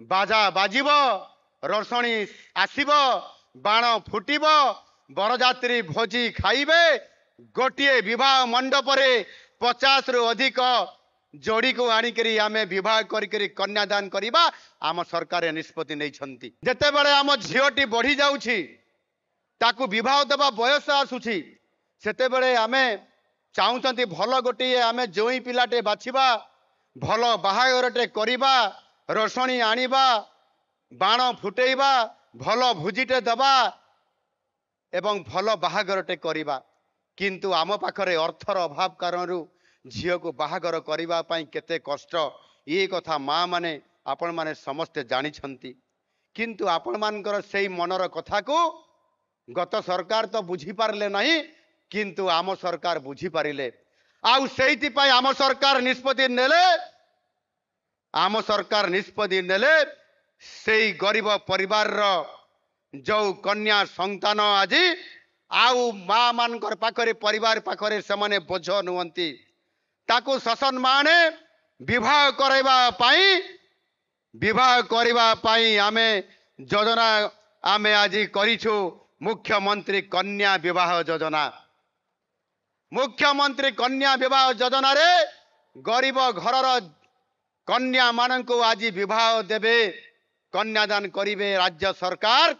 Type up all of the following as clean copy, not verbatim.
बाजा बाजिब रसणी आसिब बाण फुटिब बरजात्री भोजी खाइबे गोटे विवाह मंडप 50 रु अधिक जोड़ी को आनिकरी आमे विवाह करी कन्यादान करिबा आम सरकार निष्पत्ति नहीं जेते बड़े आम झीटी बढ़ी जाउछि ताकू विवाह देवा बयस आसुछि सेते बड़े आमे चाहूचंती भल गोटे आमे जोई पिलाटे बाछिबा भल बाहागरटे करिबा रसणी आनिबा बाण फुटेइबा भल भुजिटे दबा एवं भल बाहागरटे करिबा किंतु आम पाखरे अर्थर अभाव कारणरू झील को बाहागर करिबा पई केते कष्ट ये कथा माँ माने आपण माने समस्ते जानिछंती किंतु आपण मानकर सेई मनर कथा को गत सरकार तो बुझी पारले नहीं किंतु आम सरकार बुझी पारिले आउ सेइति पई आम सरकार निष्पत्ति नेले आम सरकार निष्पत्ति नेले सेई गरीब परिवार रो जो कन्या संतान आज आउ माँ मानकर पाखरे परिवार पाखरे से बोझ नुहंती ताकू शसन माने विवाह करवा पाई आमे योजना आमे आज करिछु मुख्यमंत्री कन्या विवाह योजना मुख्यमंत्री कन्या विवाह योजना रे गरीब घरर कन्या माननकु आज विवाह देबे कन्यादान करिवे राज्य सरकार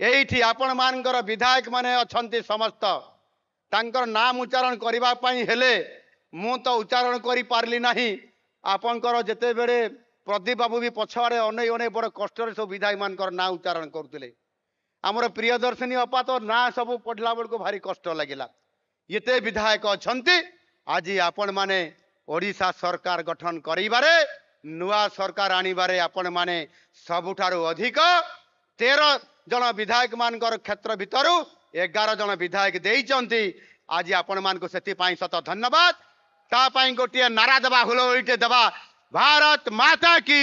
एठी आपण मानकर विधायक माने अछंती समस्त तांकर नाम उच्चारण करबा पई हेले मु तो उच्चारण करि पारली नाही आपनकर जेते बेले प्रदीप बाबू भी पछाड़े अनै अनै बड़ कष्ट सब विधायक मानकर ना उच्चारण करथिले हमर प्रियदर्शनी अपा तो ना सब पढ़ला बेल को भारी कष्ट लगिला येते विधायक अछंती आज आपण माने ओडिशा सरकार गठन करिबारे नुआ सरकार आनिबारे आपण माने सबुठारु अधिक 13 जन विधायक मानकर क्षेत्र भितरु 11 जन विधायक देइचंती आज आपण मान को सेति पई सत धन्यवाद ता पई गोटिए नारा दबा हुलो इटे दबा भारत माता की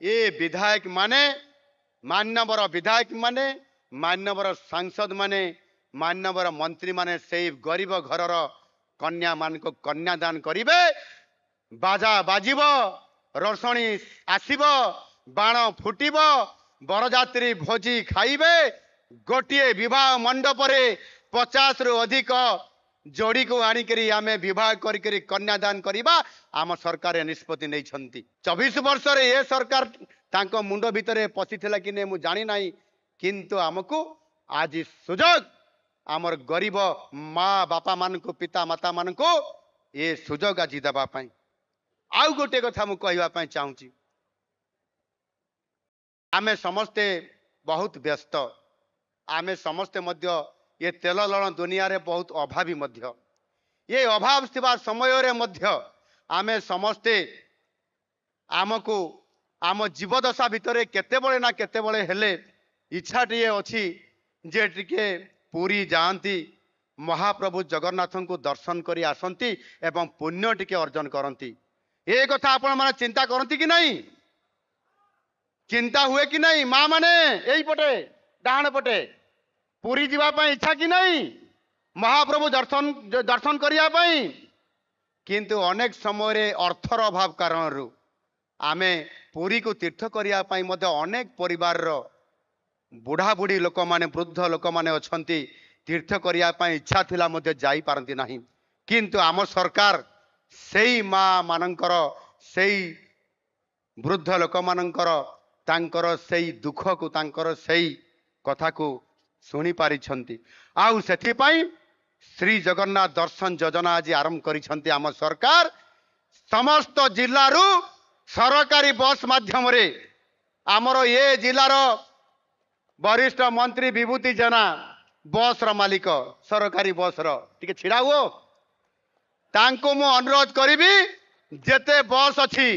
ये विधायक माने मान्यवर विधायक माने मान्यवर सांसद माने मान्यवर मंत्री माने से गरीब घरर कन्या मान को कन्यादान करिवे बाजा बाजिब रसणी आसिब बाण फुटिब बरजात्री भोजी खाइबे गोटे विवाह मंडप 50 रु अधिक जोड़ी को आनिकरी आमे विवाह करी कन्यादान करिबा आम सरकार निष्पत्ति नहीं 24 वर्ष रे ये सरकार तांको मुंड भितरे पशिथिला कि ने मु जानि नाही किंतु आमको आज सुजोग आमर गरीब माँ बापा मान को पिता माता मान को ये सुजोग आज देबा पई आउ गोटे कथा मु कहबा पई चाहूची आमे समस्ते बहुत व्यस्त आमे समस्ते मध्य ये तेल लण दुनिया रे बहुत अभावी मध्य ये अभाव थिबा समय रे मध्य आमे समस्ते आमको आम जीवदशा भितरे केते बळे ना केते बळे हेले इच्छा टिए अछि जे टिके पुरी जाती महाप्रभु जगन्नाथ को दर्शन करी आसंती एवं पुण्य टिके अर्जन करती ये कथा आपण माने चिंता करती कि नहीं चिंता हुए कि नहीं माँ माने यही पटे डाहाण पटे पुरी जीवा पई इच्छा कि नहीं महाप्रभु दर्शन करिया पई किंतु अनेक समय रे अर्थर अभाव कारणरू आमे पुरी को तीर्थ करिया पई मध्य अनेक परिवार रो बुढ़ा बुढ़ी लोक माने वृद्ध लोक माने अछंती तीर्थ करिया पई इच्छा थिला मध्य जाई पारंती नाही किंतु आम सरकार सेई माँ मानकर सेई वृद्ध लोक मानकर तांकर सेई दुख को तांकर सेई कथा को शुणी पारिछंती आउ सेथि पई श्री जगन्नाथ दर्शन योजना आज आरंभ करिछंती आम सरकार समस्त जिल्लारू सरकारी बस माध्यम रे आमर ये जिलार वरिष्ठ मंत्री विभूति जेना बस र मालिक सरकारी बस रो टिके छिड़ा हुओ तांको मु अनुरोध करिबी जेते बस अछि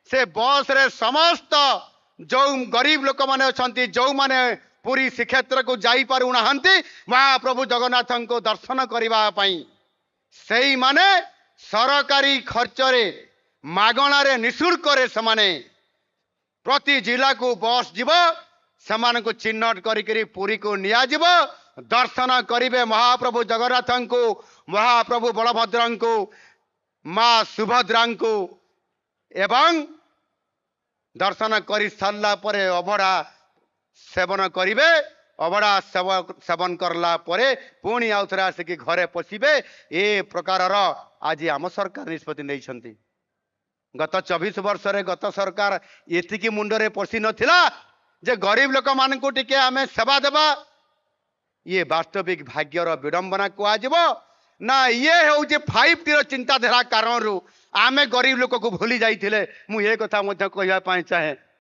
से बस रे समस्त जो गरीब लोक माने अछंती जो माने पुरी श्रीक्षेत्र को जाई पारु नाहंती महाप्रभु जगन्नाथ को दर्शन करबा पई सेई माने सरकारी खर्च रे मागणा रे निशुल्क रे समाने प्रति जिला को बस जीव समान को चिन्हट करी पुरी को निया जीव दर्शन करिवे महाप्रभु जगन्नाथ को महाप्रभु बलभद्र को माँ सुभद्रा को एवं दर्शन कर सारा पर अभड़ा सेवन करेंगे अभड़ा सेवन करला परे पुणी आउ थे आसिक घरे पशिबे ए प्रकार आज आम सरकार निष्पत्ति नहीं गत 24 वर्ष रे गत सरकार एतिकी मुंडरे पशि नथिला जे गरीब लोक मान को टिके आमे सेवा देबा ये वास्तविक भाग्यर विडंबना कहब ना ये हूँ 5T चिंताधारा कारण आमे गरीब लोक को भूली जाइए मुझे कथा कहवाई चाहे